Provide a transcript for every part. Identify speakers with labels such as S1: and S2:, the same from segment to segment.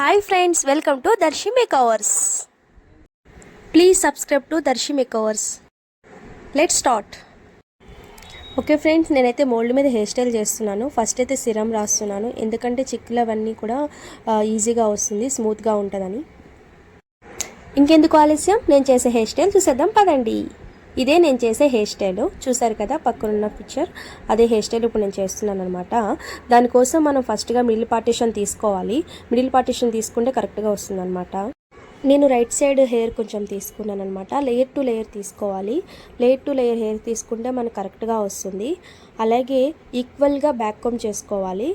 S1: Hi friends, welcome to Darshi Makeovers. Please subscribe to Darshi Makeovers. Let's start. Okay friends, నేనైతే mould మీద hair style చేస్తున్నాను. First అయితే serum రాస్తున్నాను, ఎందుకంటే చిక్కులు అవన్నీ కూడా ఈజీగా వస్తుంది, స్మూత్గా ఉంటుందని. ఇంకెందుకు ఆలస్యం, నేను చేసే హెయిర్ స్టైల్ చూసేద్దాం పదండి. ఇదే నేను చేసే హెయిర్ స్టైల్, చూసారు కదా పక్కనున్న పిక్చర్, అదే హెయిర్ స్టైల్ ఇప్పుడు నేను చేస్తున్నాను అనమాట. దానికోసం మనం ఫస్ట్గా మిడిల్ పార్టిషన్ తీసుకోవాలి. మిడిల్ పార్టిషన్ తీసుకుంటే కరెక్ట్గా వస్తుంది అనమాట. నేను రైట్ సైడ్ హెయిర్ కొంచెం తీసుకున్నాను అనమాట. లేయర్ టు లేయర్ తీసుకోవాలి. లేయర్ టు లేయర్ హెయిర్ తీసుకుంటే మనకు కరెక్ట్గా వస్తుంది. అలాగే ఈక్వల్గా బ్యాక్ కాంబ్ చేసుకోవాలి.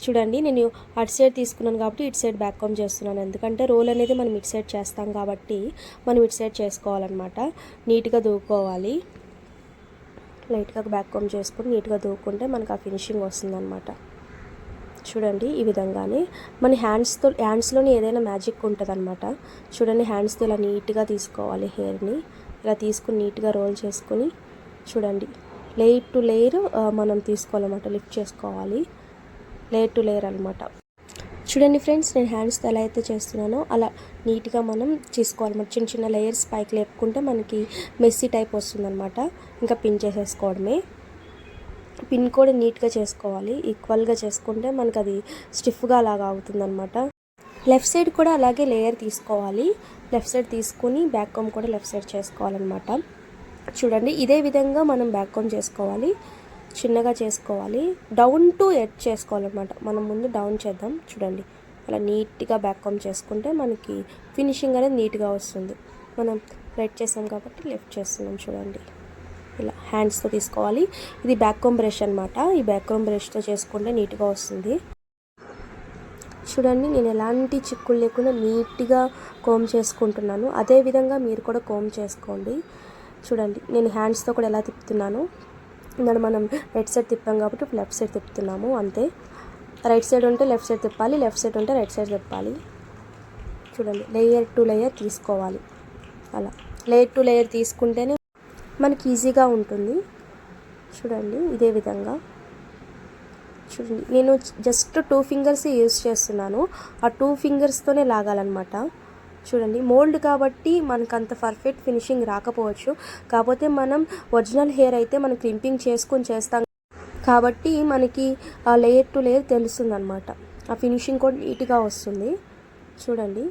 S1: చూడండి, నేను అటు సైడ్ తీసుకున్నాను కాబట్టి ఇటు సైడ్ బ్యాక్ కాంబ్ చేస్తున్నాను, ఎందుకంటే రోల్ అనేది మనం ఇటు సైడ్ చేస్తాం కాబట్టి మనం ఇటు సైడ్ చేసుకోవాలన్నమాట. నీట్గా దూకోవాలి. లైట్గా బ్యాక్ కాంబ్ చేసుకుని నీట్గా దూకుంటే మనకు ఆ ఫినిషింగ్ వస్తుందన్నమాట. చూడండి, ఈ విధంగానే మన హ్యాండ్స్లోని ఏదైనా మ్యాజిక్ ఉంటుంది అనమాట. చూడండి, హ్యాండ్స్తో ఇలా నీట్గా తీసుకోవాలి. హెయిర్ని ఇలా తీసుకుని నీట్గా రోల్ చేసుకుని చూడండి, లేయర్ టు లేయర్ మనం తీసుకోవాలన్నమాట, లిఫ్ట్ చేసుకోవాలి. లేయర్ టు లేయర్ అనమాట. చూడండి ఫ్రెండ్స్, నేను హ్యాండ్స్తో ఎలా అయితే చేస్తున్నానో అలా నీట్గా మనం చేసుకోవాలన్నమాట. చిన్న చిన్న లేయర్స్ పైకి లేపుకుంటే మనకి మెస్సీ టైప్ వస్తుందన్నమాట. ఇంకా పిన్ చేసేసుకోవడమే. పిన్ కూడా నీట్గా చేసుకోవాలి. ఈక్వల్గా చేసుకుంటే మనకు అది స్టిఫ్గా అలాగా అవుతుందన్నమాట. లెఫ్ట్ సైడ్ కూడా అలాగే లేయర్ తీసుకోవాలి. లెఫ్ట్ సైడ్ తీసుకుని బ్యాక్ కాంబ్ కూడా లెఫ్ట్ సైడ్ చేసుకోవాలన్నమాట. చూడండి, ఇదే విధంగా మనం బ్యాక్ కాంబ్ చేసుకోవాలి. చిన్నగా చేసుకోవాలి. డౌన్ టు ఎడ్ చేసుకోవాలన్నమాట. మనం ముందు డౌన్ చేద్దాం. చూడండి, అలా నీట్గా బ్యాక్ కాంబ్ చేసుకుంటే మనకి ఫినిషింగ్ అనేది నీట్గా వస్తుంది. మనం రైట్ చేసాం కాబట్టి లెఫ్ట్ చేస్తున్నాం. చూడండి, ఇలా హ్యాండ్స్తో తీసుకోవాలి. ఇది బ్యాక్ కాంబ్ బ్రష్ అనమాట. ఈ బ్యాక్ కాంబ్ బ్రష్తో చేసుకుంటే నీట్గా వస్తుంది. చూడండి, నేను ఎలాంటి చిక్కులు లేకుండా నీట్గా కోమ్ చేసుకుంటున్నాను. అదేవిధంగా మీరు కూడా కోమ్ చేసుకోండి. చూడండి, నేను హ్యాండ్స్తో కూడా ఎలా తిప్పుతున్నాను. దాన్ని మనం రైట్ సైడ్ తిప్పాం కాబట్టి లెఫ్ట్ సైడ్ తిప్పుతున్నాము, అంతే. రైట్ సైడ్ ఉంటే లెఫ్ట్ సైడ్ తిప్పాలి, లెఫ్ట్ సైడ్ ఉంటే రైట్ సైడ్ తిప్పాలి. చూడండి, లేయర్ టు లేయర్ తీసుకోవాలి. అలా లేయర్ టు లేయర్ తీసుకుంటేనే మనకి ఈజీగా ఉంటుంది. చూడండి, ఇదే విధంగా. చూడండి, నేను జస్ట్ 2 ఫింగర్స్ యూజ్ చేస్తున్నాను. ఆ 2 ఫింగర్స్తోనే లాగాలన్నమాట. చూడండి, మోల్డ్ కాబట్టి మనకు అంత పర్ఫెక్ట్ ఫినిషింగ్ రాకపోవచ్చు. కాకపోతే మనం ఒరిజినల్ హెయిర్ అయితే మనం క్రింపింగ్ చేసుకొని చేస్తాం కాబట్టి మనకి ఆ లేయర్ టు లేయర్ తెలుస్తుంది అనమాట. ఆ ఫినిషింగ్ కూడా నీట్గా వస్తుంది. చూడండి,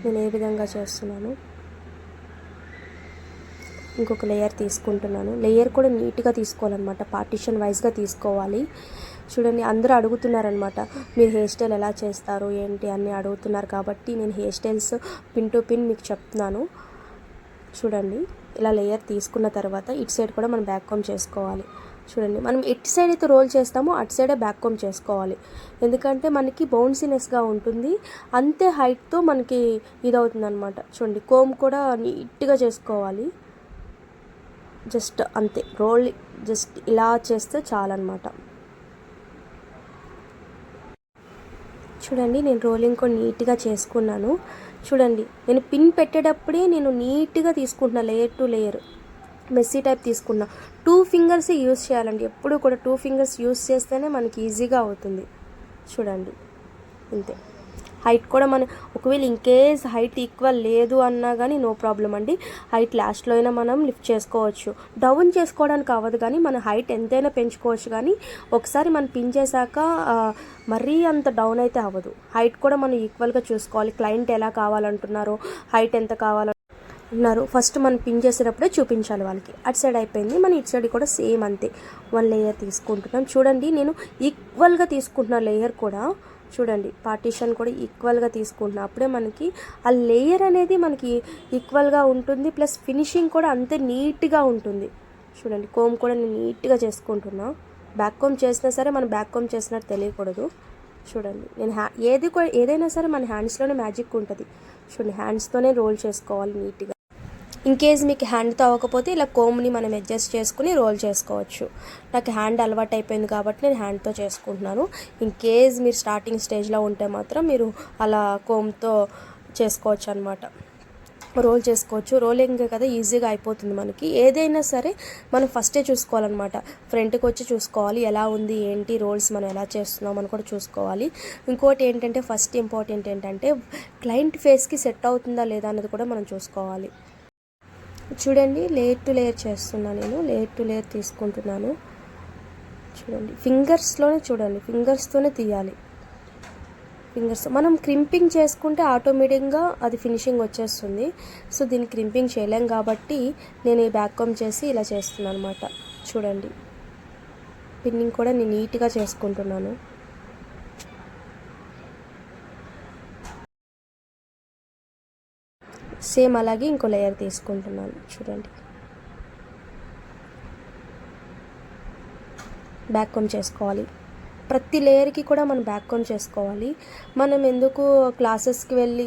S1: నేను ఏ విధంగా చేస్తున్నాను. ఇంకొక లేయర్ తీసుకుంటున్నాను. లేయర్ కూడా నీట్గా తీసుకోవాలన్నమాట. పార్టిషన్ వైజ్గా తీసుకోవాలి. చూడండి, అందరూ అడుగుతున్నారనమాట, మీరు హెయిర్ స్టైల్ ఎలా చేస్తారు ఏంటి అన్నీ అడుగుతున్నారు కాబట్టి నేను hair styles pin to pin మీకు చెప్తున్నాను. చూడండి, ఇలా లేయర్ తీసుకున్న తర్వాత ఇటు సైడ్ కూడా మనం బ్యాక్ కాంబ్ చేసుకోవాలి. చూడండి, మనం ఎటు సైడ్ అయితే రోల్ చేస్తామో అటు సైడే బ్యాక్ కాంబ్ చేసుకోవాలి, ఎందుకంటే మనకి బౌన్సీనెస్గా ఉంటుంది. అంతే హైట్తో మనకి ఇదవుతుంది అనమాట. చూడండి, కోమ్ కూడా నీట్గా చేసుకోవాలి. జస్ట్ అంతే, రోల్ జస్ట్ ఇలా చేస్తే చాలన్నమాట. చూడండి, నేను రోలింగ్ కూడా నీట్గా చేసుకున్నాను. చూడండి, నేను పిన్ పెట్టేటప్పుడే నేను నీట్గా తీసుకుంటున్నా. Layer to layer messy type తీసుకున్నా. 2 ఫింగర్స్ యూస్ చేయాలండి. ఎప్పుడు కూడా 2 ఫింగర్స్ యూస్ చేస్తేనే మనకి ఈజీగా అవుతుంది. చూడండి, ఇంతే. హైట్ కూడా మనం ఒకవేళ ఇన్కేస్ హైట్ ఈక్వల్ లేదు అన్నా కానీ నో ప్రాబ్లం అండి. హైట్ లాస్ట్లో అయినా మనం లిఫ్ట్ చేసుకోవచ్చు. డౌన్ చేసుకోవడానికి అవ్వదు కానీ మన హైట్ ఎంతైనా పెంచుకోవచ్చు. కానీ ఒకసారి మనం పిన్ చేశాక మరీ అంత డౌన్ అయితే అవ్వదు. హైట్ కూడా మనం ఈక్వల్గా చూసుకోవాలి. క్లయింట్ ఎలా కావాలంటున్నారో, హైట్ ఎంత కావాలన్నారు ఫస్ట్ మనం పిన్ చేసేటప్పుడే చూపించాలి వాళ్ళకి. అటు సైడ్ అయిపోయింది, మన ఇటు సైడ్ కూడా సేమ్ అంతే. 1 లేయర్ తీసుకుంటున్నాం. చూడండి, నేను ఈక్వల్గా తీసుకుంటున్న లేయర్ కూడా. చూడండి, పార్టిషన్ కూడా ఈక్వల్గా తీసుకుంటున్నా. అప్పుడే మనకి ఆ లేయర్ అనేది మనకి ఈక్వల్గా ఉంటుంది, ప్లస్ ఫినిషింగ్ కూడా అంతే నీట్గా ఉంటుంది. చూడండి, కోమ్ కూడా నేను నీట్గా చేసుకుంటున్నా. బ్యాక్ కాంబ్ చేసినా సరే మనం బ్యాక్ కాంబ్ చేసినట్టు తెలియకూడదు. చూడండి, నేను ఏదైనా సరే మన హ్యాండ్స్లోనే మ్యాజిక్ ఉంటుంది. చూడండి, హ్యాండ్స్తోనే రోల్ చేసుకోవాలి నీట్గా. ఇన్కేస్ మీకు హ్యాండ్తో అవ్వకపోతే ఇలా కోమ్ని మనం అడ్జస్ట్ చేసుకుని రోల్ చేసుకోవచ్చు. నాకు హ్యాండ్ అలవాటు అయిపోయింది కాబట్టి నేను హ్యాండ్తో చేసుకుంటున్నాను. ఇన్కేస్ మీరు స్టార్టింగ్ స్టేజ్లో ఉంటే మాత్రం మీరు అలా కోమ్తో చేసుకోవచ్చు అనమాట. రోల్ చేసుకోవచ్చు. రోలింగ్ కదా ఈజీగా అయిపోతుంది మనకి. ఏదైనా సరే మనం ఫస్టే చూసుకోవాలన్నమాట. ఫ్రంట్కి వచ్చి చూసుకోవాలి ఎలా ఉంది ఏంటి, రోల్స్ మనం ఎలా చేస్తున్నాం అని కూడా చూసుకోవాలి. ఇంకోటి ఏంటంటే ఫస్ట్ ఇంపార్టెంట్ ఏంటంటే క్లయింట్ ఫేస్కి సెట్ అవుతుందా లేదా అనేది కూడా మనం చూసుకోవాలి. చూడండి లేయర్ టు లేయర్ చేస్తున్నాను, నేను లేయర్ టు లేయర్ తీసుకుంటున్నాను. చూడండి ఫింగర్స్తోనే తీయాలి. ఫింగర్స్ మనం క్రింపింగ్ చేసుకుంటే ఆటోమేటిక్గా అది ఫినిషింగ్ వచ్చేస్తుంది. సో దీన్ని క్రింపింగ్ చేయలేం కాబట్టి నేను ఈ బ్యాక్ కామ్ చేసి ఇలా చేస్తున్నాను అనమాట. చూడండి పిన్నింగ్ కూడా నేను నీట్గా చేసుకుంటున్నాను. సేమ్ అలాగే ఇంకో లేయర్ తీసుకుంటున్నాను. చూడండి బ్యాక్ కామ్ చేసుకోవాలి. ప్రతి లేయర్కి కూడా మనం బ్యాక్ కామ్ చేసుకోవాలి. మనం ఎందుకు క్లాసెస్కి వెళ్ళి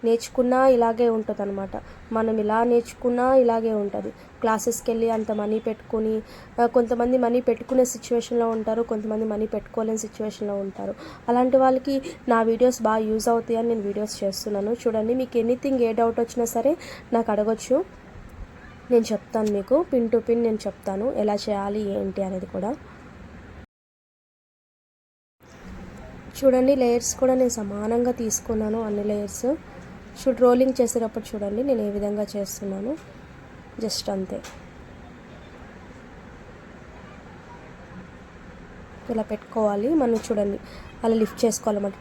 S1: నేర్చుకున్నా ఇలాగే ఉంటుంది అనమాట. మనం ఇలా నేర్చుకున్నా ఇలాగే ఉంటుంది. క్లాసెస్కి వెళ్ళి అంత మనీ పెట్టుకుని, కొంతమంది మనీ పెట్టుకునే సిచ్యువేషన్లో ఉంటారు, కొంతమంది మనీ పెట్టుకోలేని సిచ్యువేషన్లో ఉంటారు. అలాంటి వాళ్ళకి నా వీడియోస్ బాగా యూజ్ అవుతాయని నేను వీడియోస్ చేస్తున్నాను. చూడండి మీకు ఎనీథింగ్ ఏ డౌట్ వచ్చినా సరే నాకు అడగొచ్చు, నేను చెప్తాను. మీకు పిన్ టు పిన్ నేను చెప్తాను ఎలా చేయాలి ఏంటి అనేది కూడా. చూడండి లేయర్స్ కూడా నేను సమానంగా తీసుకున్నాను, అన్ని లేయర్స్. రోలింగ్ చేసేటప్పుడు చూడండి నేను ఏ విధంగా చేస్తున్నాను, జస్ట్ అంతే. ఇలా పెట్టుకోవాలి మనం. చూడండి అలా లిఫ్ట్ చేసుకోవాలన్నమాట.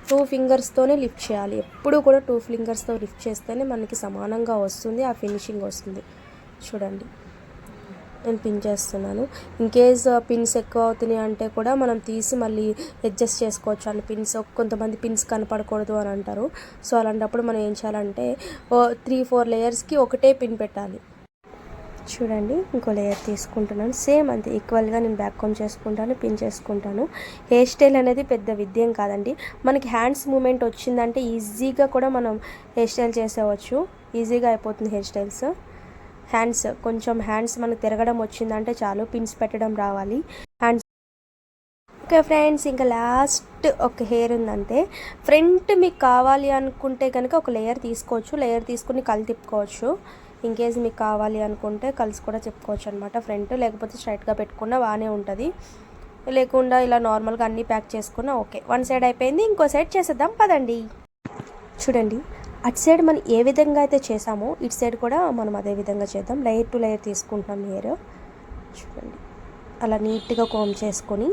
S1: టూ ఫింగర్స్తోనే లిఫ్ట్ చేయాలి. ఎప్పుడు కూడా 2 ఫింగర్స్తో లిఫ్ట్ చేస్తేనే మనకి సమానంగా వస్తుంది, ఆ ఫినిషింగ్ వస్తుంది. చూడండి నేను పిన్ చేస్తున్నాను. ఇన్కేస్ పిన్స్ ఎక్కువ అవుతున్నాయి అంటే కూడా మనం తీసి మళ్ళీ అడ్జస్ట్ చేసుకోవచ్చు. అండ్ పిన్స్ కొంతమంది పిన్స్ కనపడకూడదు అని అంటారు. సో అలాంటప్పుడు మనం ఏం చేయాలంటే 3-4 లేయర్స్కి ఒకటే పిన్ పెట్టాలి. చూడండి ఇంకో లేయర్ తీసుకుంటున్నాను. సేమ్ అంతే ఈక్వల్గా నేను బ్యాక్ కామ్ చేసుకుంటాను, పిన్ చేసుకుంటాను. హెయిర్ స్టైల్ అనేది పెద్ద విద్యం కాదండి. మనకి హ్యాండ్స్ మూమెంట్ వచ్చిందంటే ఈజీగా కూడా మనం హెయిర్ స్టైల్ చేసేవచ్చు. ఈజీగా అయిపోతుంది హెయిర్ స్టైల్స్. హ్యాండ్స్ మనకు తిరగడం వచ్చిందంటే చాలు, పిన్స్ పెట్టడం రావాలి హ్యాండ్స్. ఓకే ఫ్రెండ్స్, ఇంకా లాస్ట్ ఒక హెయిర్ ఉందంటే ఫ్రంట్ మీకు కావాలి అనుకుంటే కనుక ఒక లేయర్ తీసుకోవచ్చు. లేయర్ తీసుకుని కళ్ళు తిప్పుకోవచ్చు. ఇన్కేస్ మీకు కావాలి అనుకుంటే కలిసి కూడా చెప్పుకోవచ్చు అనమాట ఫ్రంట్. లేకపోతే స్ట్రైట్గా పెట్టుకున్నా బాగానే ఉంటుంది. లేకుండా ఇలా నార్మల్గా అన్నీ ప్యాక్ చేసుకున్నా ఓకే. వన్ సైడ్ అయిపోయింది, ఇంకో సైడ్ చేసేద్దాం పదండి. చూడండి అటు సైడ్ మనం ఏ విధంగా అయితే చేసామో ఇటు సైడ్ కూడా మనం అదే విధంగా చేద్దాం. లేయర్ టు లేయర్ తీసుకుంటున్నాం హెయిర్. చూడండి అలా నీట్గా కోమ్ చేసుకొని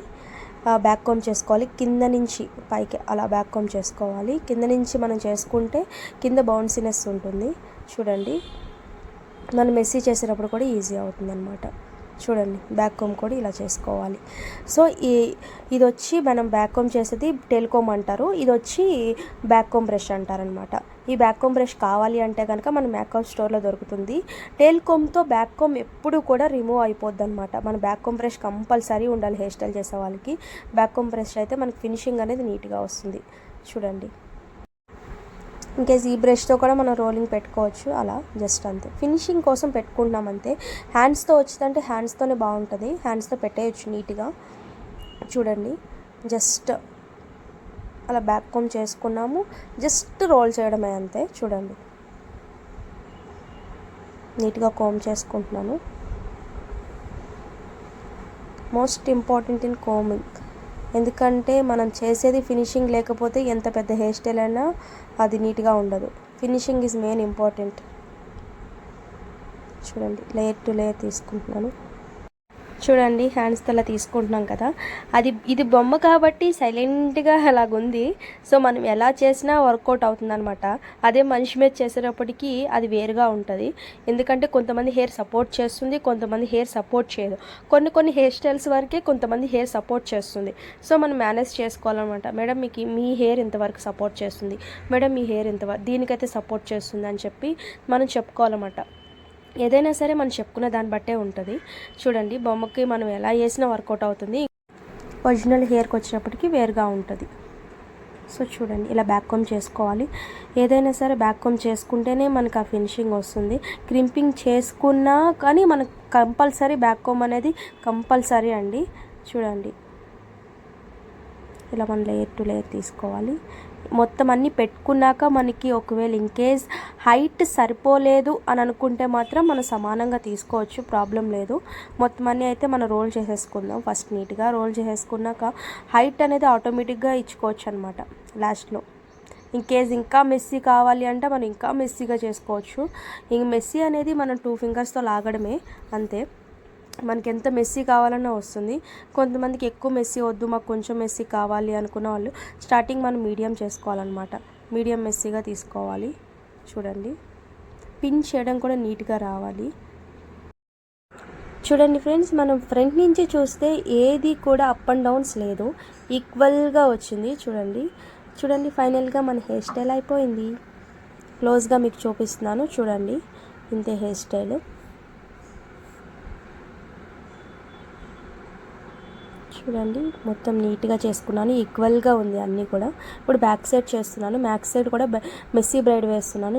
S1: బ్యాక్ కామ్ చేసుకోవాలి. కింద నుంచి పైకి అలా బ్యాక్ కామ్ చేసుకోవాలి. కింద నుంచి మనం చేసుకుంటే కింద బౌన్సీనెస్ ఉంటుంది. చూడండి మనం మెస్సీ చేసేటప్పుడు కూడా ఈజీ అవుతుంది అన్నమాట. చూడండి బ్యాక్ కామ్ కూడా ఇలా చేసుకోవాలి. సో ఇది వచ్చి మనం బ్యాక్ కామ్ చేసేది టెయిల్ కామ్ అంటారు. ఇది వచ్చి బ్యాక్ కామ్ బ్రష్ అంటారనమాట. ఈ బ్యాక్ కామ్ బ్రష్ కావాలి అంటే కనుక మన మేకప్ స్టోర్లో దొరుకుతుంది. టెయిల్ కామ్తో బ్యాక్ కామ్ ఎప్పుడు కూడా రిమూవ్ అయిపోద్ది అనమాట. మన బ్యాక్ కామ్ బ్రష్ కంపల్సరీ ఉండాలి హెయిర్ స్టైల్ చేసే వాళ్ళకి. బ్యాక్ కామ్ బ్రష్ అయితే మనకి ఫినిషింగ్ అనేది నీట్గా వస్తుంది. చూడండి ఇంకేస్ ఈ బ్రష్తో కూడా మనం రోలింగ్ పెట్టుకోవచ్చు. అలా జస్ట్ అంతే ఫినిషింగ్ కోసం పెట్టుకుంటున్నాం అంతే. హ్యాండ్స్తో వచ్చిందంటే హ్యాండ్స్తోనే బాగుంటుంది, హ్యాండ్స్తో పెట్టేయచ్చు నీట్గా. చూడండి జస్ట్ అలా బ్యాక్ కామ్ చేసుకున్నాము, జస్ట్ రోల్ చేయడమే అంతే. చూడండి నీట్గా కామ్ చేసుకుంటున్నాను. మోస్ట్ ఇంపార్టెంట్ ఇన్ కోమింగ్, ఎందుకంటే మనం చేసేది ఫినిషింగ్ లేకపోతే ఎంత పెద్ద హెయిర్ స్టైల్ అయినా అది నీట్గా ఉండదు. Finishing is main important. చూడండి లేయర్ టు లేయర్ తీసుకుంటున్నాను. చూడండి హ్యాండ్స్తో అలా తీసుకుంటున్నాం కదా, ఇది బొమ్మ కాబట్టి సైలెంట్గా అలాగుంది. సో మనం ఎలా చేసినా వర్కౌట్ అవుతుందన్నమాట. అదే మనిషి మీద చేసేటప్పటికి అది వేరుగా ఉంటుంది. ఎందుకంటే కొంతమంది హెయిర్ సపోర్ట్ చేస్తుంది, కొంతమంది హెయిర్ సపోర్ట్ చేయదు. కొన్ని హెయిర్ స్టైల్స్ వరకే కొంతమంది హెయిర్ సపోర్ట్ చేస్తుంది. సో మనం మేనేజ్ చేసుకోవాలన్నమాట. మేడం మీకు మీ హెయిర్ ఇంతవరకు సపోర్ట్ చేస్తుంది, మేడం మీ హెయిర్ ఇంతవరకు దీనికైతే సపోర్ట్ చేస్తుంది అని చెప్పి మనం చెప్పుకోవాలన్నమాట. ఏదైనా సరే మనం చెప్పుకున్న దాన్ని బట్టే ఉంటుంది. చూడండి బొమ్మకి మనం ఎలా వేసినా వర్కౌట్ అవుతుంది. ఒరిజినల్ హెయిర్కి వచ్చేటప్పటికి వేరుగా ఉంటుంది. సో చూడండి ఇలా బ్యాక్ కామ్ చేసుకోవాలి. ఏదైనా సరే బ్యాక్ కామ్ చేసుకుంటేనే మనకు ఆ ఫినిషింగ్ వస్తుంది. క్రింపింగ్ చేసుకున్నా కానీ మనకు కంపల్సరీ బ్యాక్ కామ్ అనేది కంపల్సరీ అండి. చూడండి ఇలా మనం లేయర్ టు లేయర్ తీసుకోవాలి. మొత్తం అన్నీ పెట్టుకున్నాక మనకి ఒకవేళ ఇన్కేస్ హైట్ సరిపోలేదు అని అనుకుంటే మాత్రం మనం సమానంగా తీసుకోవచ్చు, ప్రాబ్లం లేదు. మొత్తం అన్నీ అయితే మనం రోల్ చేసేసుకుందాం. ఫస్ట్ నీట్గా రోల్ చేసేసుకున్నాక హైట్ అనేది ఆటోమేటిక్గా ఇచ్చుకోవచ్చు అనమాట లాస్ట్లో. ఇన్కేస్ ఇంకా మెస్సీ కావాలి అంటే మనం ఇంకా మెస్సీగా చేసుకోవచ్చు. ఇంక మెస్సీ అనేది మనం 2 ఫింగర్స్తో లాగడమే అంతే. మనకి ఎంత మెస్సీ కావాలన్నా వస్తుంది. కొంతమందికి ఎక్కువ మెస్సీ వద్దు, మాకు కొంచెం మెస్సీ కావాలి అనుకున్న వాళ్ళు స్టార్టింగ్ మనం మీడియం చేసుకోవాలన్నమాట. మీడియం మెస్సీగా తీసుకోవాలి. చూడండి, పిన్ చేయడం కూడా నీట్గా రావాలి. చూడండి ఫ్రెండ్స్, మనం ఫ్రంట్ నుంచి చూస్తే ఏది కూడా అప్ అండ్ డౌన్స్ లేదు, ఈక్వల్గా వచ్చింది. చూడండి ఫైనల్గా మన హెయిర్ స్టైల్ అయిపోయింది. క్లోజ్గా మీకు చూపిస్తున్నాను. చూడండి, ఇంతే హెయిర్ స్టైల్. చూడండి మొత్తం నీట్గా చేసుకున్నాను, ఈక్వల్గా ఉంది అన్నీ కూడా. ఇప్పుడు బ్యాక్ సైడ్ చేస్తున్నాను. బ్యాక్ సైడ్ కూడా మెస్సీ బ్రైడ్ వేస్తున్నాను.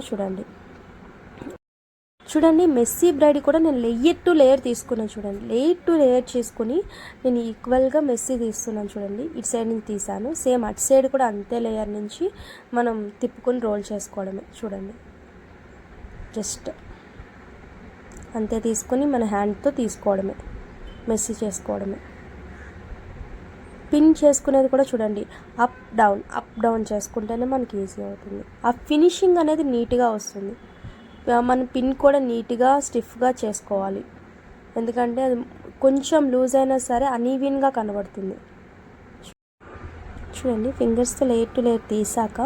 S1: చూడండి మెస్సీ బ్రైడ్ కూడా నేను లేయర్ టు లేయర్ తీసుకున్నాను. చూడండి, లేయర్ టు లేయర్ చేసుకుని నేను ఈక్వల్గా మెస్సీ తీస్తున్నాను. చూడండి, ఇటు సైడ్ నుంచి తీసాను, సేమ్ అటు సైడ్ కూడా అంతే లేయర్ నుంచి మనం తిప్పుకొని రోల్ చేసుకోవడమే. చూడండి, జస్ట్ అంతే తీసుకొని మన హ్యాండ్తో తీసుకోవడమే, మెస్సీ చేసుకోవడమే. పిన్ చేసుకునేది కూడా చూడండి, అప్ డౌన్ చేసుకుంటేనే మనకి ఈజీ అవుతుంది. ఆ ఫినిషింగ్ అనేది నీట్గా వస్తుంది. మన పిన్ కూడా నీట్గా స్టిఫ్గా చేసుకోవాలి, ఎందుకంటే అది కొంచెం లూజ్ అయినా సరే అనీవెన్గా కనబడుతుంది. చూడండి, ఫింగర్స్తో లేయర్ టు లేయర్ తీసాక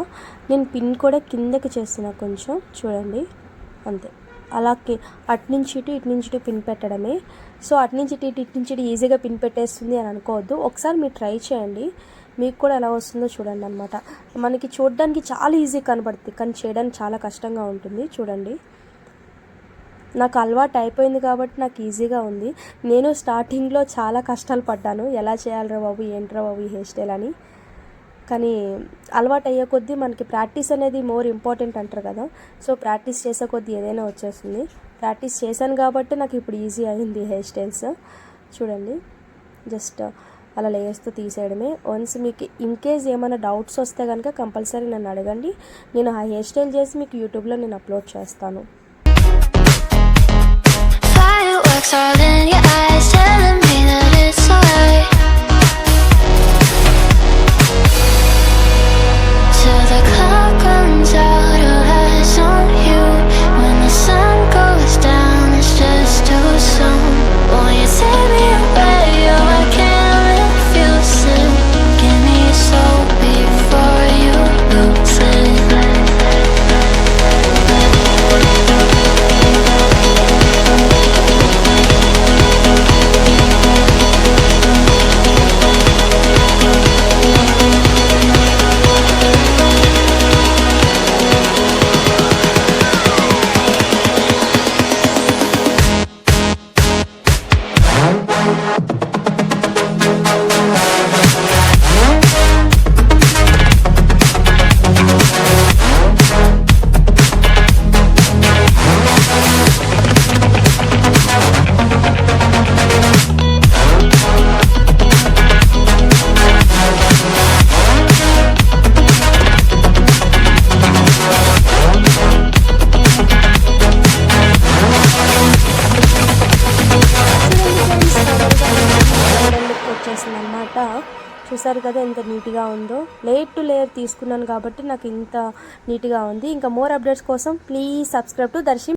S1: నేను పిన్ కూడా కిందకి చేస్తున్నా కొంచెం. చూడండి, అంతే. అలా అటు నుంచి ఇటు పిన్ పెట్టడమే. సో అటు నుంచి ఇటు ఈజీగా పిన్ పెట్టేస్తుంది అని అనుకోవద్దు. ఒకసారి మీరు ట్రై చేయండి, మీకు కూడా ఎలా వస్తుందో చూడండి అనమాట. మనకి చూడడానికి చాలా ఈజీ కనబడుతుంది, కానీ చేయడానికి చాలా కష్టంగా ఉంటుంది. చూడండి, నాకు అలవాటు అయిపోయింది కాబట్టి నాకు ఈజీగా ఉంది. నేను స్టార్టింగ్లో చాలా కష్టాలు పడ్డాను, ఎలా చేయాలిరా బాబు, ఏంట్రా బాబు ఈ హెయిర్ స్టైల్ అని. కానీ అలవాటు అయ్యే కొద్దీ మనకి ప్రాక్టీస్ అనేది మోర్ ఇంపార్టెంట్ అంటారు కదా. సో ప్రాక్టీస్ చేసే కొద్దీ ఏదైనా వచ్చేస్తుంది. ప్రాక్టీస్ చేశాను కాబట్టి నాకు ఇప్పుడు ఈజీ అయింది హెయిర్ స్టైల్స్. చూడండి, జస్ట్ అలా లేయర్స్తో తీసేయడమే. వన్స్ మీకు ఇన్కేస్ ఏమైనా డౌట్స్ వస్తే కనుక కంపల్సరీ నన్ను అడగండి. నేను ఆ హెయిర్ స్టైల్ చేసి మీకు యూట్యూబ్లో నేను అప్లోడ్ చేస్తాను. వచ్చేసిందనమాట. చూసారు కదా ఎంత నీట్గా ఉందో. లేయర్ టు లేయర్ తీసుకున్నాను కాబట్టి నాకు ఇంత నీట్గా ఉంది. ఇంకా మోర్ అప్డేట్స్ కోసం ప్లీజ్ సబ్స్క్రైబ్ టు దర్శి